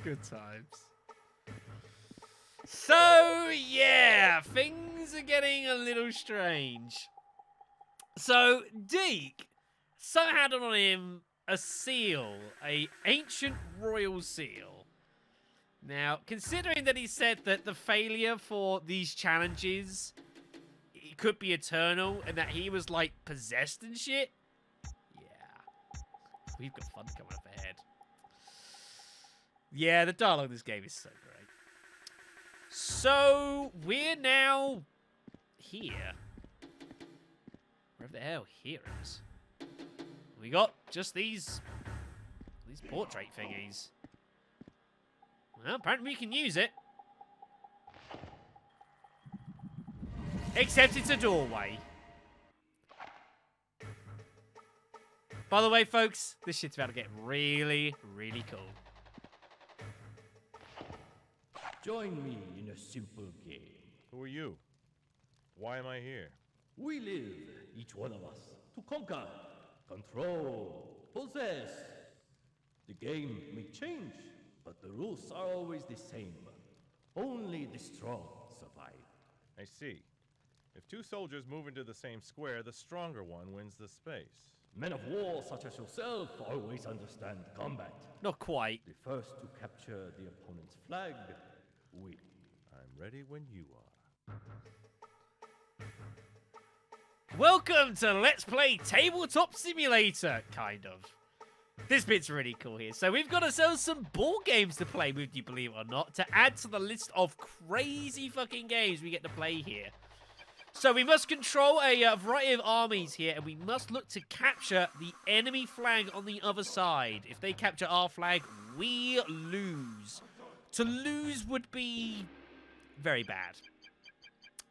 Good times. So, yeah, things are getting a little strange. So, Deke somehow had on him a seal, a ancient royal seal. Now, considering that he said that the failure for these challenges it could be eternal and that he was, like, possessed and shit, yeah, we've got fun coming up ahead. Yeah, the dialogue in this game is so great. So, we're now here. Wherever the hell here is. We got just these portrait thingies. Well, apparently we can use it. Except it's a doorway. By the way, folks, this shit's about to get really, really cool. Join me in a simple game. Who are you? Why am I here? We live, each one of us, to conquer, control, possess. The game may change, but the rules are always the same. Only the strong survive. I see. If two soldiers move into the same square, the stronger one wins the space. Men of war such as yourself always understand combat. Not quite. The first to capture the opponent's flag win. I'm ready when you are. Welcome to Let's Play Tabletop Simulator, kind of. This bit's really cool here. So we've got ourselves some board games to play with, you believe it or not, to add to the list of crazy fucking games we get to play here. So we must control a variety of armies here, and we must look to capture the enemy flag on the other side. If they capture our flag, we lose. To lose would be very bad.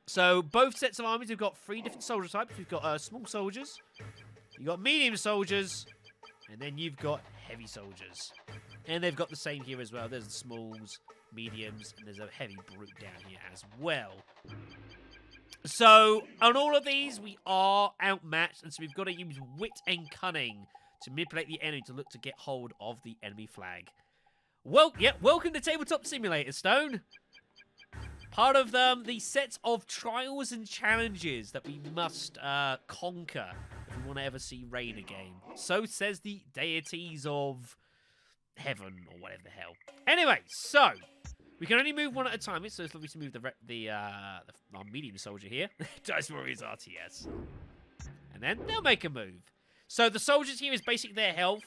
So both sets of armies, we've got 3 different soldier types. We've got small soldiers, you've got medium soldiers, and then you've got heavy soldiers. And they've got the same here as well. There's the smalls, mediums, and there's a heavy brute down here as well. So, on all of these, we are outmatched, and so we've got to use wit and cunning to manipulate the enemy to look to get hold of the enemy flag. Well, yeah, welcome to Tabletop Simulator, Stone. Part of the sets of trials and challenges that we must conquer if we want to ever see rain again. So says the deities of heaven, or whatever the hell. Anyway, so we can only move one at a time. So it's lovely to move our medium soldier here. Dice Warriors RTS. And then they'll make a move. So the soldiers here is basically their health.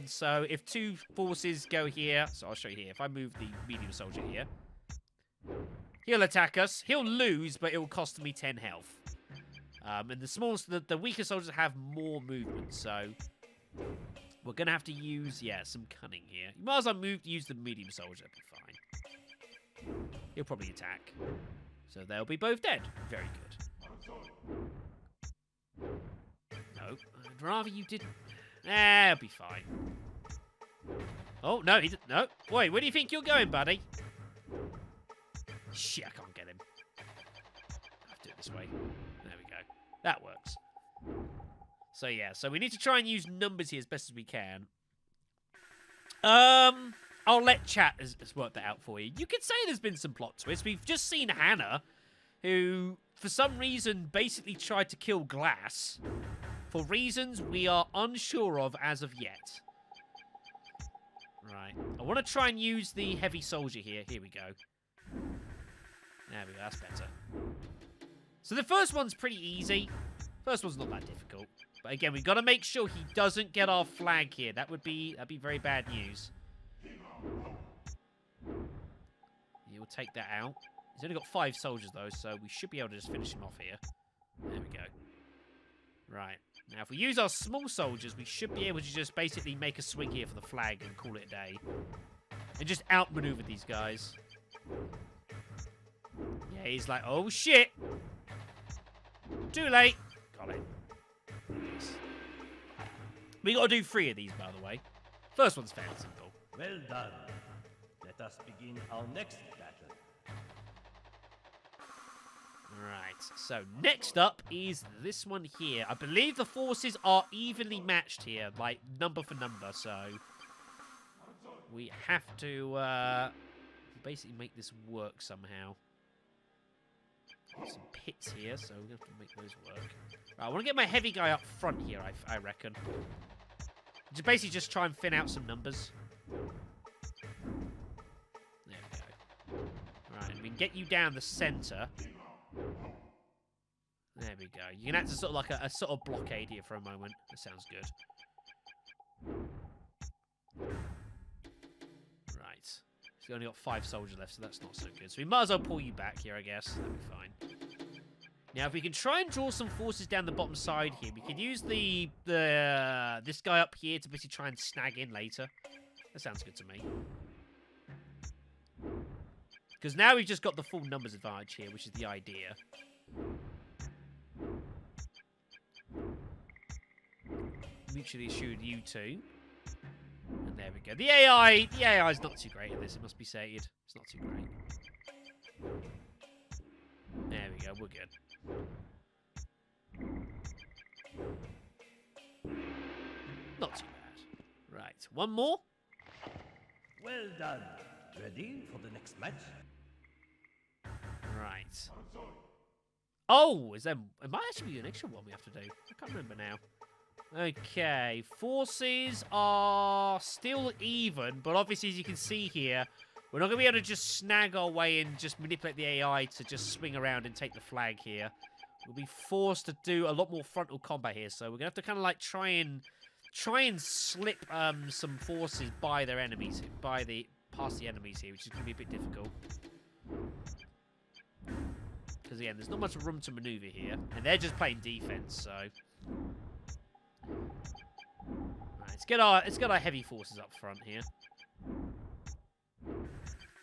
So if 2 forces go here, so I'll show you here. If I move the medium soldier here, he'll attack us. He'll lose, but it will cost me 10 health. And the weaker soldiers have more movement, so we're going to have to use, some cunning here. You might as well use the medium soldier, it'll be fine. He'll probably attack. So they'll be both dead. Very good. No, I'd rather you didn't. It'll be fine. Oh, no, he didn't. No. Wait, where do you think you're going, buddy? Shit, I can't get him. I have to do it this way. There we go. That works. So, yeah. So, we need to try and use numbers here as best as we can. I'll let chat has worked that out for you. You could say there's been some plot twists. We've just seen Hannah, who, for some reason, basically tried to kill Glass. For reasons we are unsure of as of yet. Right. I want to try and use the heavy soldier here. Here we go. There we go, that's better. So the first one's pretty easy. First one's not that difficult. But again, we've got to make sure he doesn't get our flag here. That'd be very bad news. He'll take that out. He's only got 5 soldiers though, so we should be able to just finish him off here. There we go. Right. Now if we use our small soldiers, we should be able to just basically make a swing here for the flag and call it a day. And just outmaneuver these guys. Yeah, he's like, oh shit! Too late! Got it. We gotta do 3 of these, by the way. First one's fairly simple. Well done. Let us begin our next battle. Right, so next up is this one here. I believe the forces are evenly matched here, like number for number, so we have to basically make this work somehow. Some pits here, so we're going to have to make those work. Right, I want to get my heavy guy up front here, I reckon. Just basically just try and thin out some numbers. There we go. Right, and we can get you down the centre. There we go. You can act as sort of like a sort of blockade here for a moment. That sounds good. Right. He's only got 5 soldiers left, so that's not so good. So we might as well pull you back here, I guess. That'll be fine. Now, if we can try and draw some forces down the bottom side here, we could use this guy up here to basically try and snag in later. That sounds good to me. Because now we've just got the full numbers advantage here, which is the idea. Mutually assured you two. And there we go. The AI is not too great at this, it must be said. It's not too great. There we go, we're good. Not too bad. Right, one more. Well done. Ready for the next match? Right. Oh, it might actually be an extra one we have to do. I can't remember now. Okay, forces are still even, but obviously, as you can see here, we're not going to be able to just snag our way and just manipulate the AI to just swing around and take the flag here. We'll be forced to do a lot more frontal combat here, so we're going to have to kind of like try and slip some forces by their enemies, past the enemies here, which is going to be a bit difficult. Because again, there's not much room to maneuver here, and they're just playing defense, so. Right, let's get our heavy forces up front here.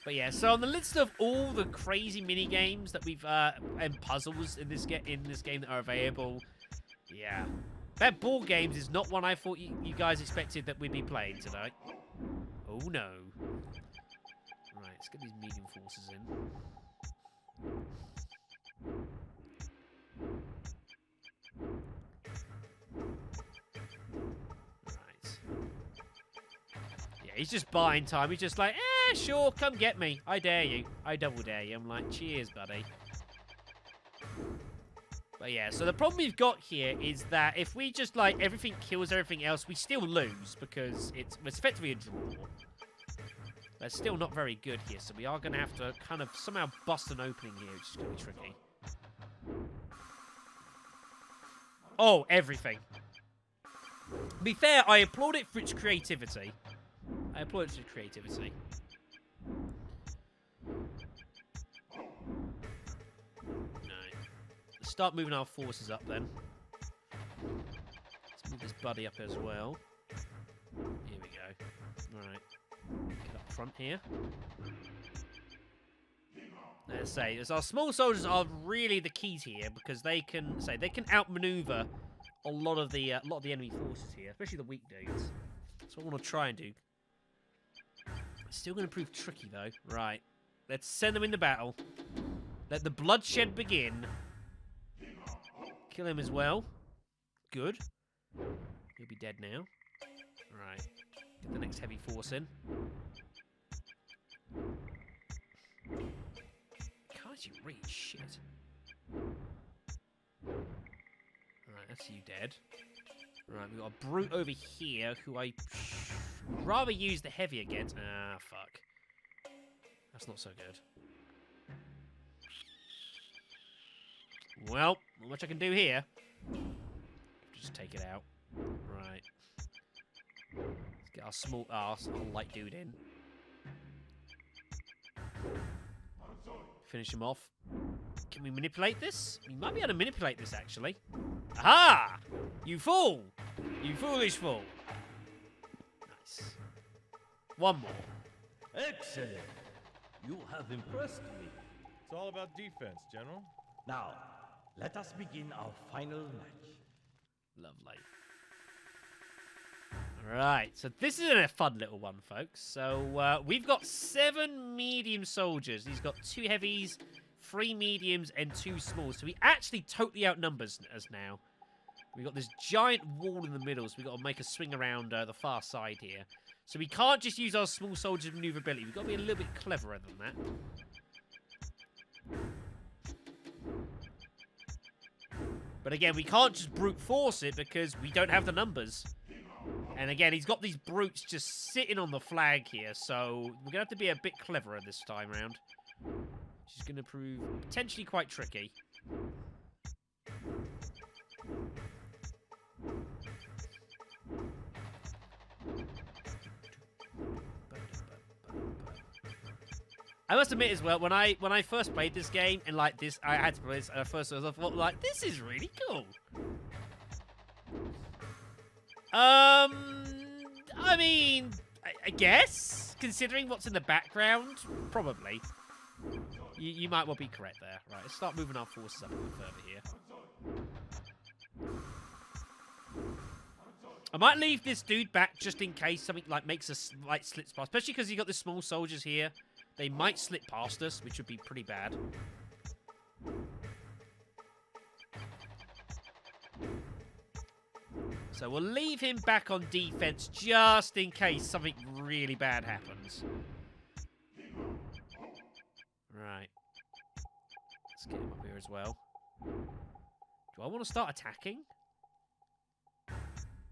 But yeah, so on the list of all the crazy mini games that we've and puzzles in this game that are available, yeah, that board games is not one I thought you guys expected that we'd be playing tonight. Oh no! Right, let's get these medium forces in. He's just buying time. He's just like, sure, come get me. I dare you. I double dare you. I'm like, cheers, buddy. But yeah, so the problem we've got here is that if we just, like, everything kills everything else, we still lose because it's effectively a draw. But it's still not very good here, so we are going to have to kind of somehow bust an opening here, which is going to be tricky. Oh, everything. To be fair, I applaud it for its creativity. I applaud it for its creativity. Right. Let's start moving our forces up then. Let's move this buddy up as well. Here we go. Alright. Get up front here. Let's say, as our small soldiers are really the keys here because they can outmaneuver a lot of the enemy forces here, especially the weak dudes. That's what I want to try and do. It's still going to prove tricky though. Right, let's send them into battle. Let the bloodshed begin. Kill him as well. Good. He'll be dead now. Right, get the next heavy force in. Can't you read shit? Right, that's you dead. Right, we've got a brute over here who I would rather use the heavy against. Ah, fuck. That's not so good. Well, not much I can do here. Just take it out. Right. Let's get our small ass, our light dude in. Finish him off. Can we manipulate this? We might be able to manipulate this, actually. Aha! You fool! You foolish fool. Nice. One more. Excellent. You have impressed me. It's all about defense, General. Now, let us begin our final match. Lovely. Right, so this is a fun little one, folks. So we've got 7 medium soldiers. He's got 2 heavies, 3 mediums, and 2 smalls. So he actually totally outnumbers us now. We've got this giant wall in the middle, so we've got to make a swing around the far side here. So we can't just use our small soldiers' maneuverability. We've got to be a little bit cleverer than that. But again, we can't just brute force it because we don't have the numbers. And again, he's got these brutes just sitting on the flag here, so we're going to have to be a bit cleverer this time round. Which is going to prove potentially quite tricky. I must admit as well, when I first played this game and like this, I had to play this first. I thought like this is really cool. I mean, I guess considering what's in the background, probably. You might well be correct there. Right, let's start moving our forces up a bit further here. I might leave this dude back just in case something like makes us like slips past, especially because you got the small soldiers here. They might slip past us, which would be pretty bad. So we'll leave him back on defense just in case something really bad happens. Right. Let's get him up here as well. Do I want to start attacking?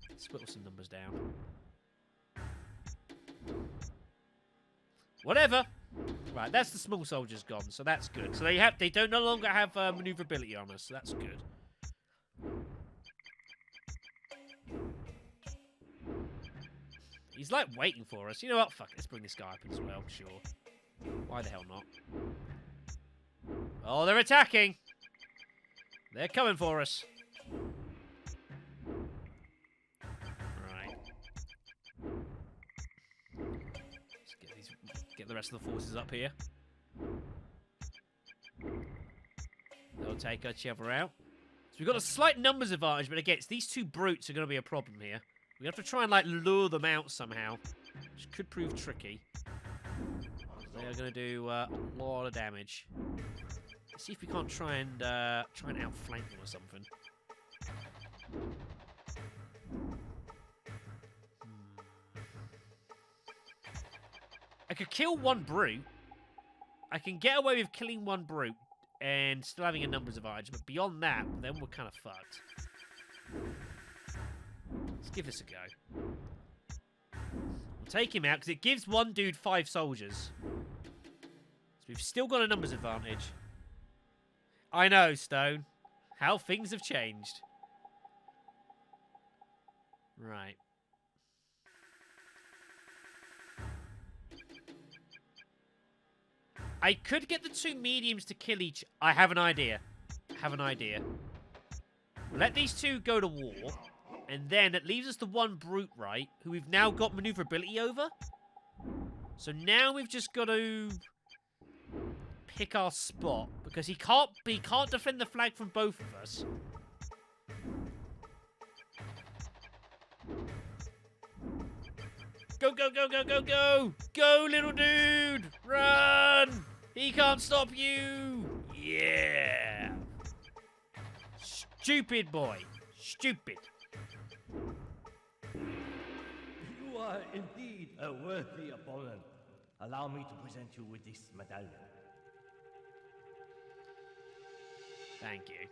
Let's whittle some numbers down. Whatever. Right, that's the small soldiers gone, so that's good. So they don't no longer have maneuverability on us, so that's good. He's like waiting for us. You know what? Fuck, let's bring this guy up as well. Sure. Why the hell not? Oh, they're attacking. They're coming for us. Right. Let's get the rest of the forces up here. They'll take each other out. So we've got a slight numbers advantage, but again, it's these two brutes are going to be a problem here. We have to try and like lure them out somehow, which could prove tricky. They are going to do a lot of damage. Let's see if we can't try and outflank them or something. I could kill one brute. I can get away with killing one brute and still having a numbers advantage, but beyond that, then we're kind of fucked. Let's give this a go. We'll take him out because it gives one dude 5 soldiers. So we've still got a numbers advantage. I know, Stone. How things have changed. Right. I could get the 2 mediums to kill each. I have an idea. Let these 2 go to war. And then it leaves us the 1 brute, right? Who we've now got maneuverability over. So now we've just got to pick our spot. Because he can't defend the flag from both of us. Go, go, go, go, go, go! Go, little dude! Run! He can't stop you! Yeah! Stupid boy. Stupid. You are indeed a worthy opponent. Allow me to present you with this medallion. Thank you.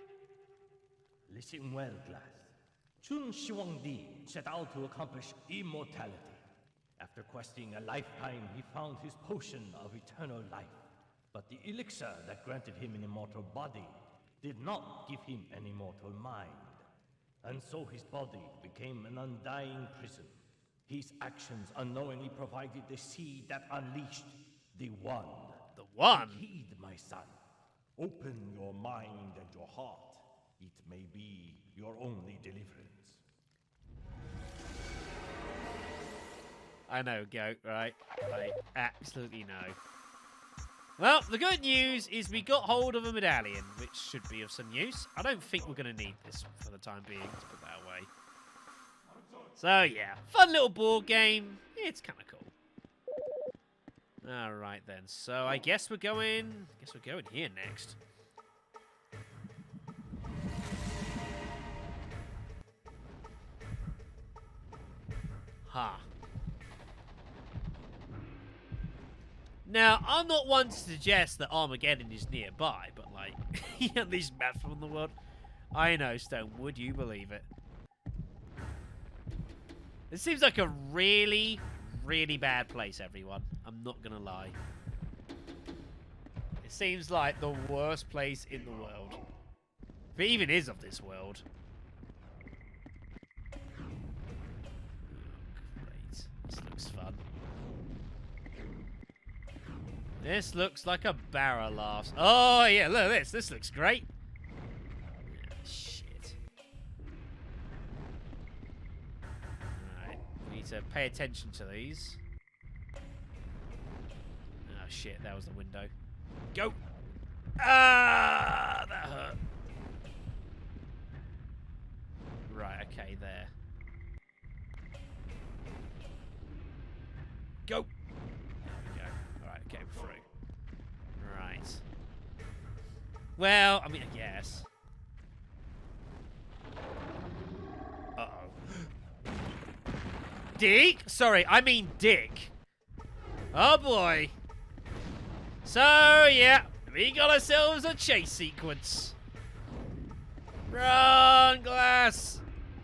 Listen well, Glass. Chun Xiongdi set out to accomplish immortality. After questing a lifetime, he found his potion of eternal life. But the elixir that granted him an immortal body did not give him an immortal mind. And so his body became an undying prison. His actions unknowingly provided the seed that unleashed the One. The One? Heed, my son. Open your mind and your heart. It may be your only deliverance. I know, Goat, right? I absolutely know. Well, the good news is we got hold of a medallion, which should be of some use. I don't think we're going to need this for the time being, to put that away. So, yeah. Fun little board game. It's kind of cool. Alright, then. So, I guess we're going here next. Ha. Now, I'm not one to suggest that Armageddon is nearby, but, like, at least maps from the world. I know, Stone. Would you believe it? It seems like a really, really bad place, everyone. I'm not gonna lie. It seems like the worst place in the world. If it even is of this world. Oh, great. This looks fun. This looks like a barrel laughs. Oh, yeah, look at this. This looks great. Yeah, shit. Alright, we need to pay attention to these. Oh, shit, that was the window. Go! Ah, that hurt. Right, okay, there. Go! There we go. Alright, okay, we're through. Right. Well, I mean, I guess. Uh-oh. Dick? Sorry, I mean Dick. Oh, boy. So, yeah, we got ourselves a chase sequence. Run, Glass!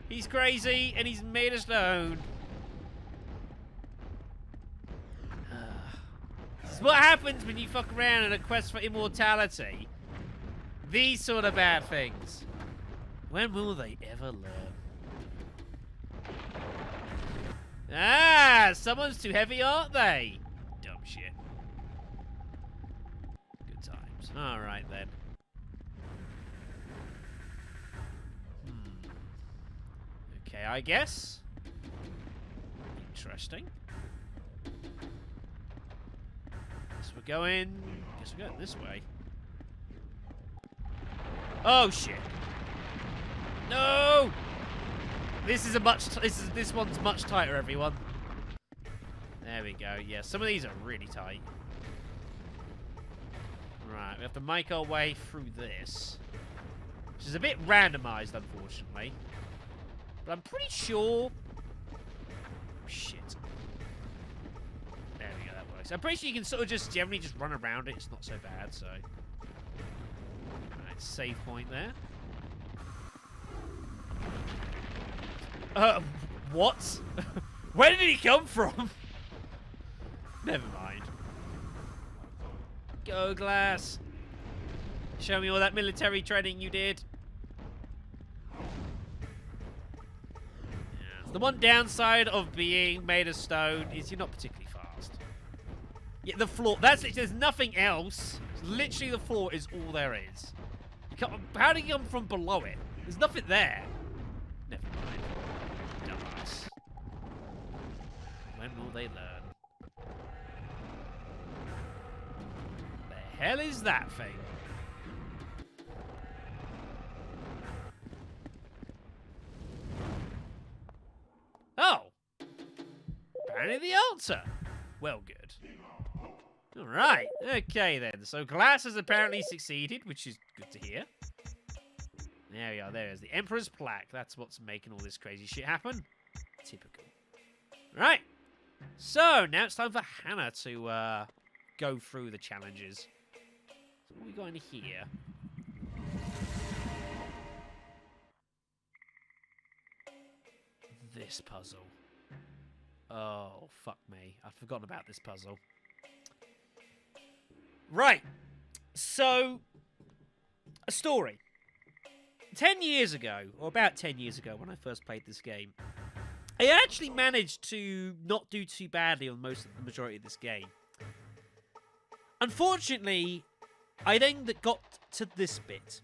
He's crazy, and he's made of stone. This is what happens when you fuck around in a quest for immortality. These sort of bad things. When will they ever learn? Ah, someone's too heavy, aren't they? Dumb shit. Good times. Alright then. Okay, I guess. Interesting. Guess we're going this way. Oh shit! No! This one's much tighter, everyone. There we go. Yeah, some of these are really tight. Right, we have to make our way through this, which is a bit randomized, unfortunately. But I'm pretty sure... Oh, shit. There we go, that works. I'm pretty sure you can sort of just generally just run around it. It's not so bad, so... Alright, save point there. What? Where did he come from? Never mind. Go, Glass. Show me all that military training you did. The one downside of being made of stone is you're not particularly fast. Yeah, the floor. That's it. There's nothing else. Literally, the floor is all there is. How do you come from below it? There's nothing there. Never mind. Dumbass. When will they learn? The hell is that thing? Oh! Apparently the altar. Well, good. Alright, okay then. So Glass has apparently succeeded, which is good to hear. There we are, there is the Emperor's Plaque. That's what's making all this crazy shit happen. Typical. Right. So, now it's time for Hannah to go through the challenges. So what we got in here? This puzzle. Oh, fuck me. I'd forgotten about this puzzle. Right. So, a story. 10 years ago, or about 10 years ago when I first played this game, I actually managed to not do too badly on the majority of this game. Unfortunately, I then got to this bit.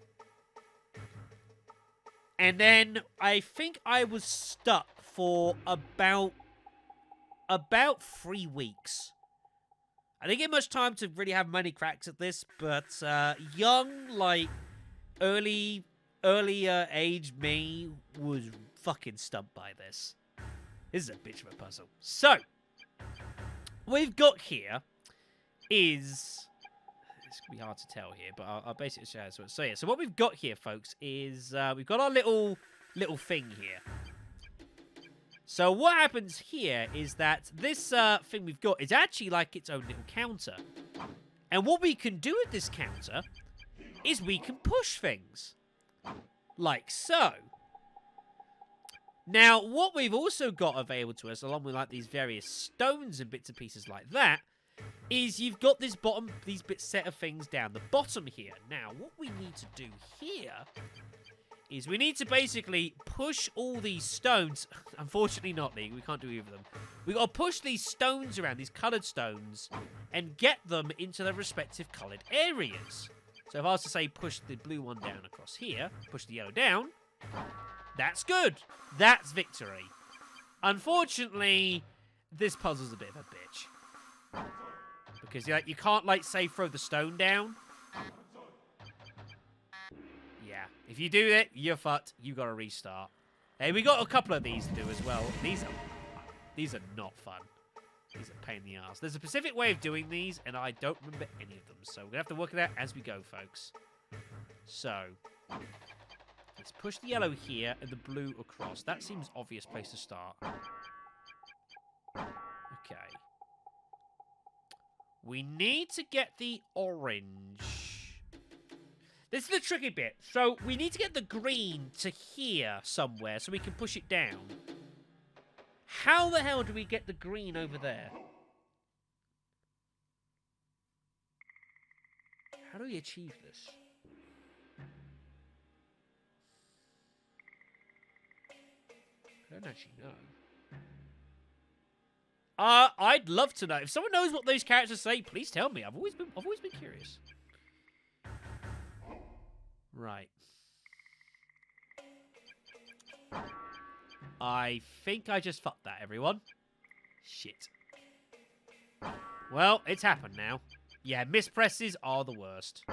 And then I think I was stuck for about 3 weeks. I didn't get much time to really have many cracks at this, but young, like, earlier age me was fucking stumped by this. This is a bitch of a puzzle. So, what we've got here is... It's going to be hard to tell here, but I'll basically show you. So yeah, so what we've got here, folks, is we've got our little thing here. So what happens here is that this thing we've got is actually like its own little counter. And what we can do with this counter is we can push things. Like so. Now, what we've also got available to us, along with like these various stones and bits and pieces like that, is you've got these bits set of things down the bottom here. Now, what we need to do here is we need to basically push all these stones. Unfortunately not, Lee. We can't do either of them. We've got to push these stones around, these coloured stones, and get them into their respective coloured areas. So if I was to say push the blue one down across here, push the yellow down, that's good. That's victory. Unfortunately, this puzzle's a bit of a bitch. Because you can't, like, say, throw the stone down. Yeah. If you do it, you're fucked. You got to restart. Hey, we got a couple of these to do as well. These are not fun. These are a pain in the ass. There's a specific way of doing these, and I don't remember any of them. So we're going to have to work it out as we go, folks. So, let's push the yellow here and the blue across. That seems obvious place to start. Okay. We need to get the orange. This is the tricky bit. So, we need to get the green to here somewhere so we can push it down. How the hell do we get the green over there? How do we achieve this? I don't actually know. I'd love to know. If someone knows what those characters say, please tell me. I've always been curious. Right. I think I just fucked that, everyone. Shit. Well, it's happened now. Yeah, mispresses are the worst.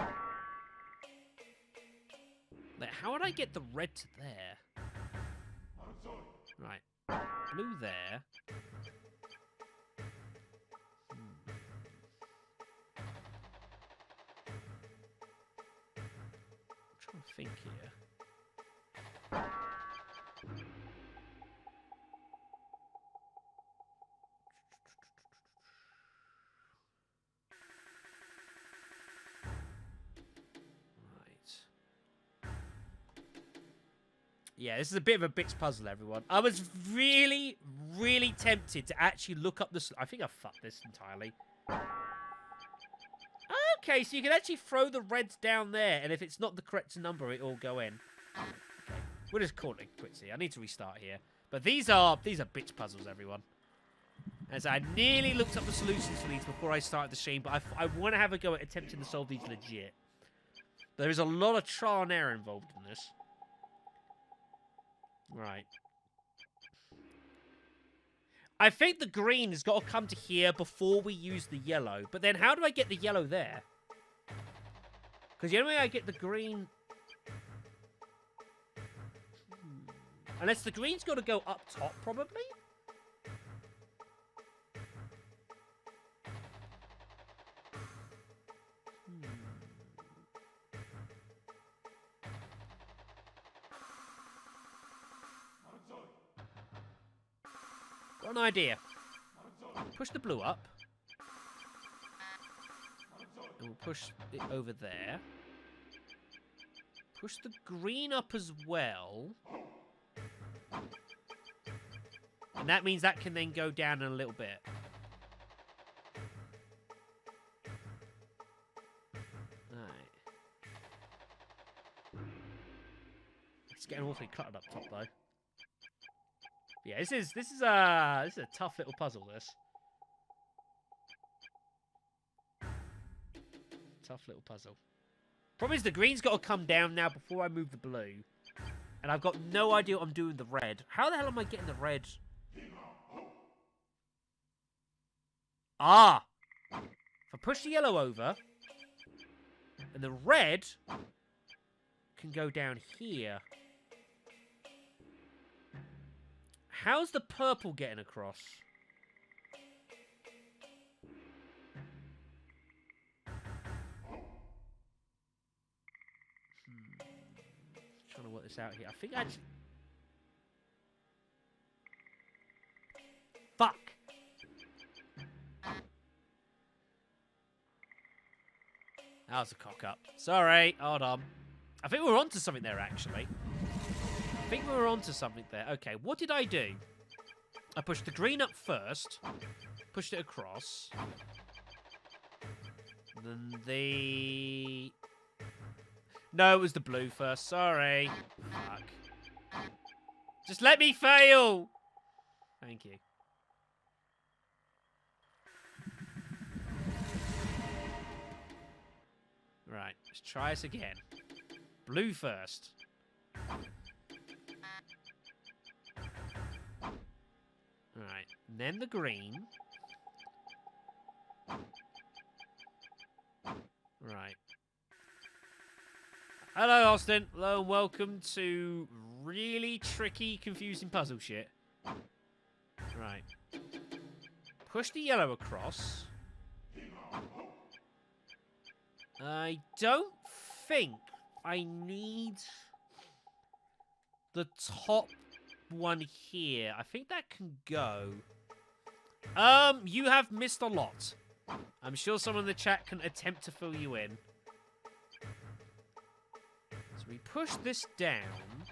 Like, how would I get the red to there? Right. Blue there. I'm trying to think here. Yeah, this is a bit of a bitch puzzle, everyone. I was really, really tempted to actually look up the... I think I fucked this entirely. Okay, so you can actually throw the reds down there, and if it's not the correct number, it'll go in. Okay, we'll just call it quits here. I need to restart here. But these are bitch puzzles, everyone. As I nearly looked up the solutions for these before I started the stream, but I want to have a go at attempting to solve these legit. There is a lot of trial and error involved in this. Right. I think the green has got to come to here before we use the yellow. But then how do I get the yellow there? Because the only way I get the green... Unless the green's got to go up top, probably? Got an idea. Push the blue up. And we'll push it over there. Push the green up as well. And that means that can then go down in a little bit. Alright. It's getting awfully cluttered up top though. Yeah, this is a tough little puzzle, this. Tough little puzzle. Problem is the green's got to come down now before I move the blue. And I've got no idea what I'm doing with the red. How the hell am I getting the red? Ah! If I push the yellow over, and the red can go down here. How's the purple getting across? Trying to work this out here. I think I just... That was a cock-up. Sorry, hold on. I think we were onto something there, actually. Okay, what did I do? I pushed the green up first. Pushed it across. Then the... No, it was the blue first. Sorry. Fuck. Just let me fail! Thank you. Right, let's try this again. Blue first. Right, and then the green. Right. Hello, Austin. Hello, and welcome to really tricky, confusing puzzle shit. Right. Push the yellow across. I don't think I need the top one here. I think that can go. You have missed a lot. I'm sure someone in the chat can attempt to fill you in. So we push this down.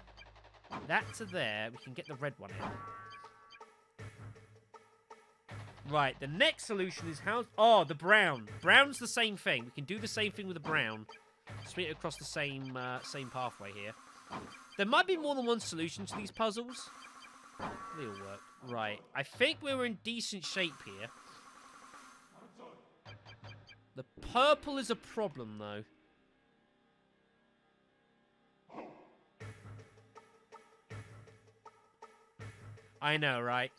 That to there. We can get the red one in. Right, the next solution is how... Oh, the brown. Brown's the same thing. We can do the same thing with the brown. Swing it across the same pathway here. There might be more than one solution to these puzzles. They all work. Right, I think we're in decent shape here. The purple is a problem, though. I know, right?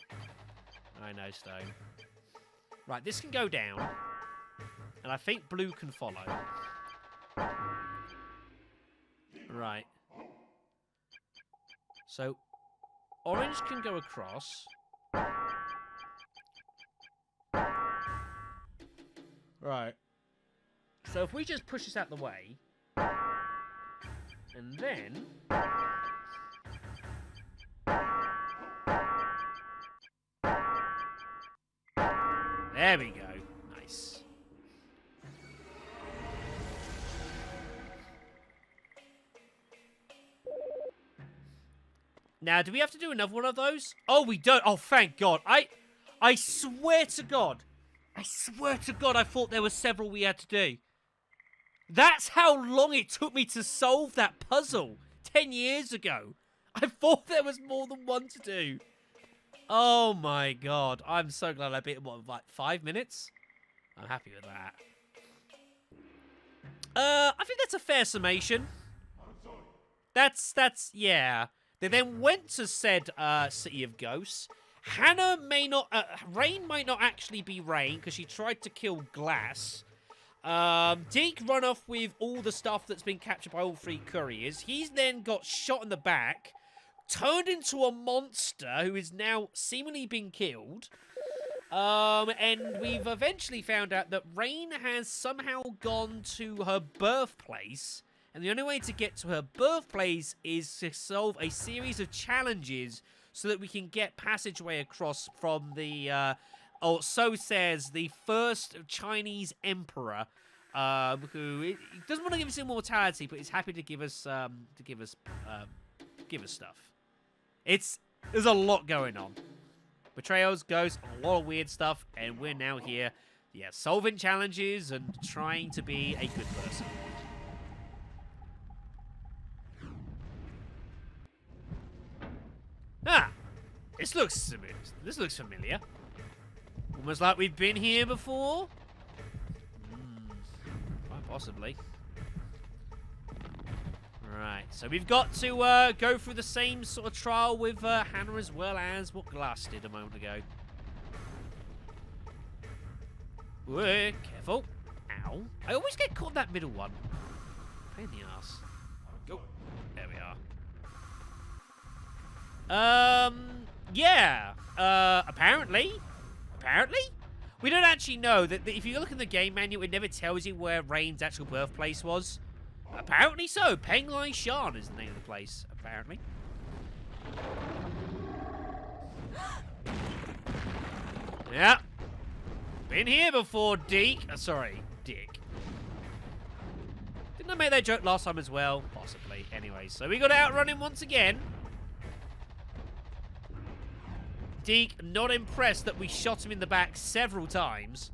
I know, Stone. Right, this can go down. And I think blue can follow. Right. So, orange can go across. Right. So if we just push this out the way. And then... There we go. Nice. Now, do we have to do another one of those? Oh, we don't. Oh, thank God. I swear to God. I swear to God I thought there were several we had to do. That's how long it took me to solve that puzzle 10 years ago. I thought there was more than one to do. Oh my God. I'm so glad I beat it, what, like 5 minutes? I'm happy with that. I think that's a fair summation. That's, yeah. They then went to said City of Ghosts. Hannah may not, Rain might not actually be Rain, because she tried to kill Glass. Deke run off with all the stuff that's been captured by all 3 couriers. He's then got shot in the back, turned into a monster who is now seemingly been killed. And we've eventually found out that Rain has somehow gone to her birthplace. And the only way to get to her birthplace is to solve a series of challenges so that we can get passageway across from the, or so says, the first Chinese emperor, who doesn't want to give us immortality, but is happy to give us stuff. There's a lot going on. Betrayals, ghosts, a lot of weird stuff, and we're now here, yeah, solving challenges and trying to be a good person. Ah, this looks familiar. Almost like we've been here before. Quite possibly. Right, so we've got to go through the same sort of trial with Hannah as well as what Glass did a moment ago. Whoa, careful. Ow. I always get caught in that middle one. Pain in the ass. Go. There we are. Yeah. Apparently. We don't actually know that if you look in the game manual, it never tells you where Rain's actual birthplace was. Apparently so. Penglai Shan is the name of the place, apparently. Yeah. Been here before, Deke. Sorry, Dick. Didn't I make that joke last time as well? Possibly. Anyway, so we got to outrun him once again. Deke, not impressed that we shot him in the back several times.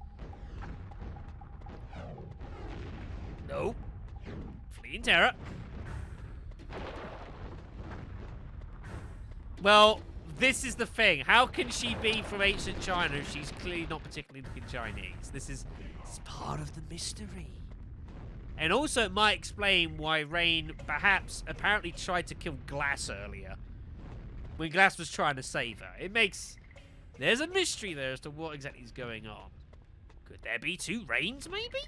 No. Fleeing terror. Well, this is the thing. How can she be from ancient China if she's clearly not particularly looking Chinese? This is part of the mystery. And also it might explain why Rain apparently tried to kill Glass earlier. When Glass was trying to save her. There's a mystery there as to what exactly is going on. Could there be two Rains, maybe?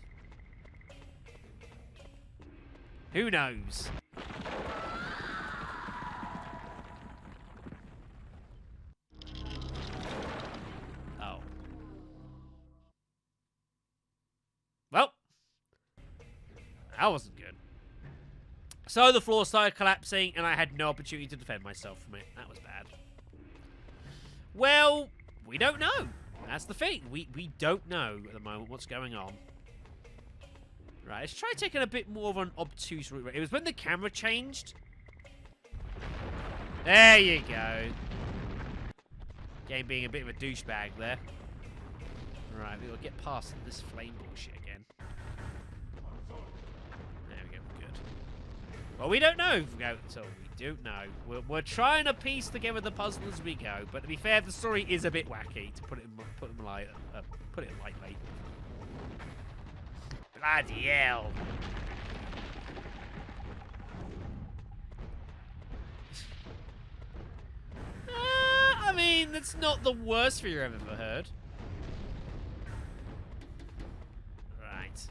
Who knows? Oh. Well. That wasn't good. So the floor started collapsing, and I had no opportunity to defend myself from it. That was bad. Well, we don't know. That's the thing. We don't know at the moment what's going on. Right, let's try taking a bit more of an obtuse route. It was when the camera changed. There you go. Game being a bit of a douchebag there. Right, we'll get past this flame bullshit again. There we go, good. Well, we don't know. So we don't know. We're trying to piece together the puzzle as we go. But to be fair, the story is a bit wacky, to put it lightly. Bloody hell. I mean, that's not the worst fear I've ever heard. Right.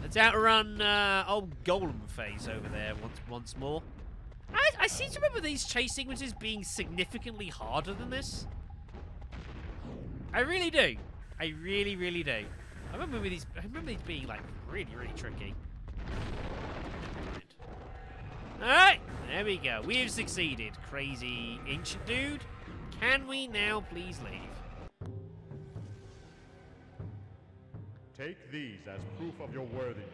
Let's outrun old Golem phase over there once more. I seem to remember these chase sequences being significantly harder than this. I really do. I really, really do. I remember these being like really, really tricky. Alright, there we go. We have succeeded, crazy ancient dude. Can we now please leave? Take these as proof of your worthiness.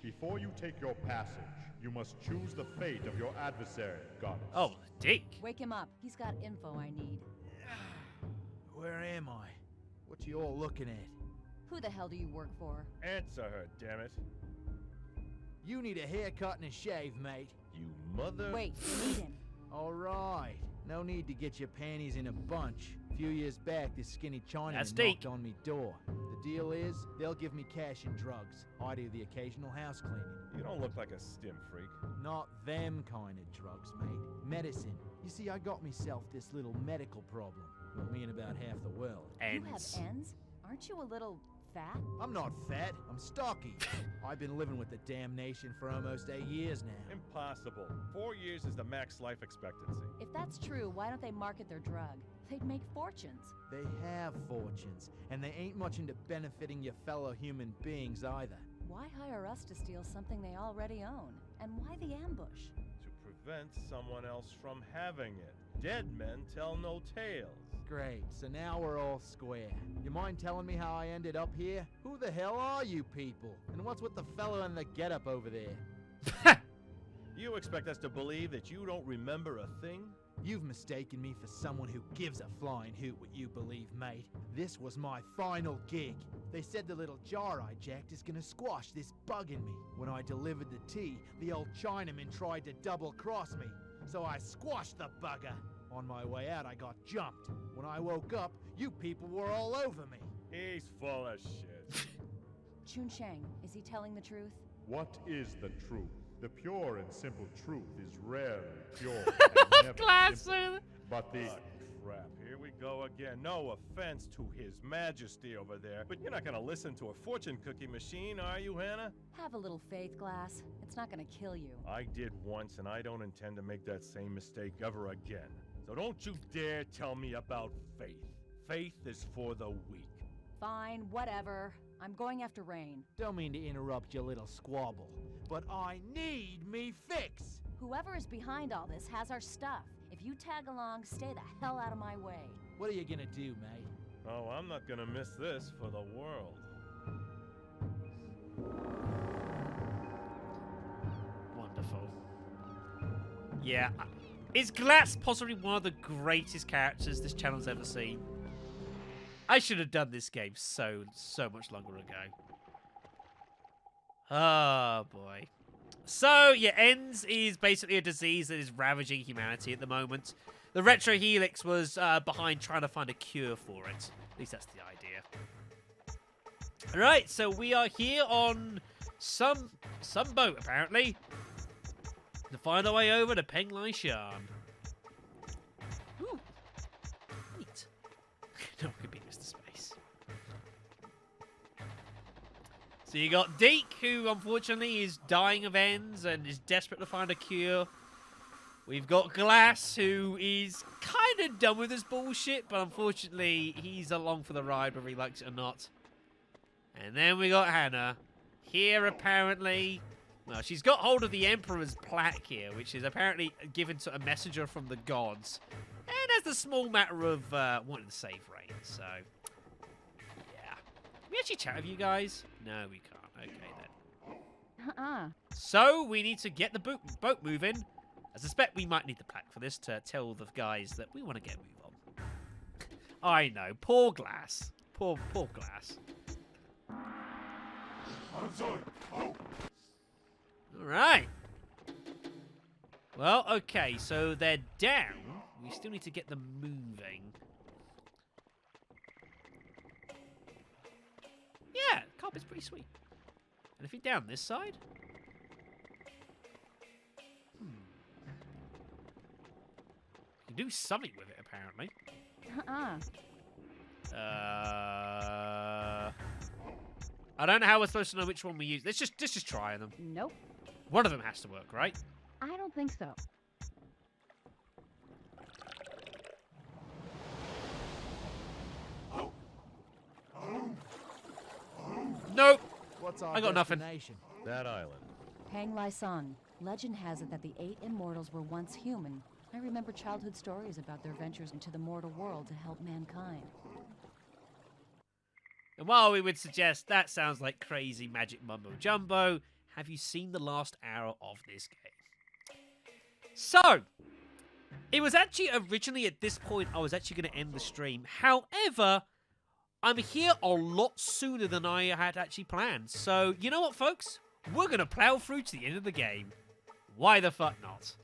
Before you take your passage, you must choose the fate of your adversary, goddess. Oh, Dick. Wake him up. He's got info I need. Where am I? What you all looking at? Who the hell do you work for? Answer her, damn it. You need a haircut and a shave, mate. You mother... Wait, you need him. All right. No need to get your panties in a bunch. A few years back, this skinny That's Chinaman deep. knocked on me door. The deal is, they'll give me cash and drugs. I do the occasional house cleaning. You don't look like a stim freak. Not them kind of drugs, mate. Medicine. You see, I got myself this little medical problem. Well, me and about half the world. You have Ends. ends? Aren't you a little fat? I'm not fat. I'm stocky. I've been living with the damnation for almost 8 years now. Impossible. 4 years is the max life expectancy. If that's true, why don't they market their drug? They'd make fortunes. They have fortunes, and they ain't much into benefiting your fellow human beings either. Why hire us to steal something they already own? And why the ambush? To prevent someone else from having it. Dead men tell no tales. Great, so now we're all square. You mind telling me how I ended up here? Who the hell are you people? And what's with the fellow in the getup over there? You expect us to believe that you don't remember a thing? You've mistaken me for someone who gives a flying hoot what you believe, mate. This was my final gig. They said the little jar I jacked is gonna squash this bug in me. When I delivered the tea, the old Chinaman tried to double-cross me. So I squashed the bugger. On my way out, I got jumped. When I woke up, you people were all over me. He's full of shit. Chun Chang, is he telling the truth? What is the truth? The pure and simple truth is rarely pure and never Classic. simple. But the Crap, here we go again. No offense to His Majesty over there, but you're not gonna listen to a fortune cookie machine, are you, Hannah? Have a little faith, Glass. It's not gonna kill you. I did once, and I don't intend to make that same mistake ever again. So don't you dare tell me about faith. Faith is for the weak. Fine, whatever. I'm going after Rain. Don't mean to interrupt your little squabble, but I need me fix. Whoever is behind all this has our stuff. If you tag along, stay the hell out of my way. What are you gonna do, mate? Oh, I'm not gonna miss this for the world. Yeah. Is Glass possibly one of the greatest characters this channel's ever seen? I should have done this game so much longer ago. Oh, boy. So, yeah, ENDS is basically a disease that is ravaging humanity at the moment. The Retro Helix was behind trying to find a cure for it. At least that's the idea. Alright, so we are here on some boat, apparently, to find our way over to Penglai Shan. Ooh. Neat. No one could beat Mr. Space. So you got Deke, who unfortunately is dying of ENDS and is desperate to find a cure. We've got Glass, who is kind of done with this bullshit, but unfortunately he's along for the ride whether he likes it or not. And then we got Hannah. Here, apparently... Well, she's got hold of the Emperor's plaque here, which is apparently given to a messenger from the gods. And has the small matter of wanting to save Rain, so... Yeah. Can we actually chat with you guys? No, we can't. Okay, then. So, we need to get the boat moving. I suspect we might need the plaque for this to tell the guys that we want to get a move on. I know. Poor Glass. Poor Glass. Alright. Well, okay, so they're down. We still need to get them moving. Yeah, the carpet's pretty sweet. And if you're down this side... You can do something with it, apparently. I don't know how we're supposed to know which one we use. Let's just try them. Nope. One of them has to work, right? I don't think so. Nope. What's our I got nothing. destination? That island. Penglai San. Legend has it that the 8 immortals were once human. I remember childhood stories about their ventures into the mortal world to help mankind. And while we would suggest that sounds like crazy magic mumbo jumbo, have you seen the last hour of this game? So, it was actually originally at this point I was actually going to end the stream. However, I'm here a lot sooner than I had actually planned. So, you know what, folks? We're going to plow through to the end of the game. Why the fuck not?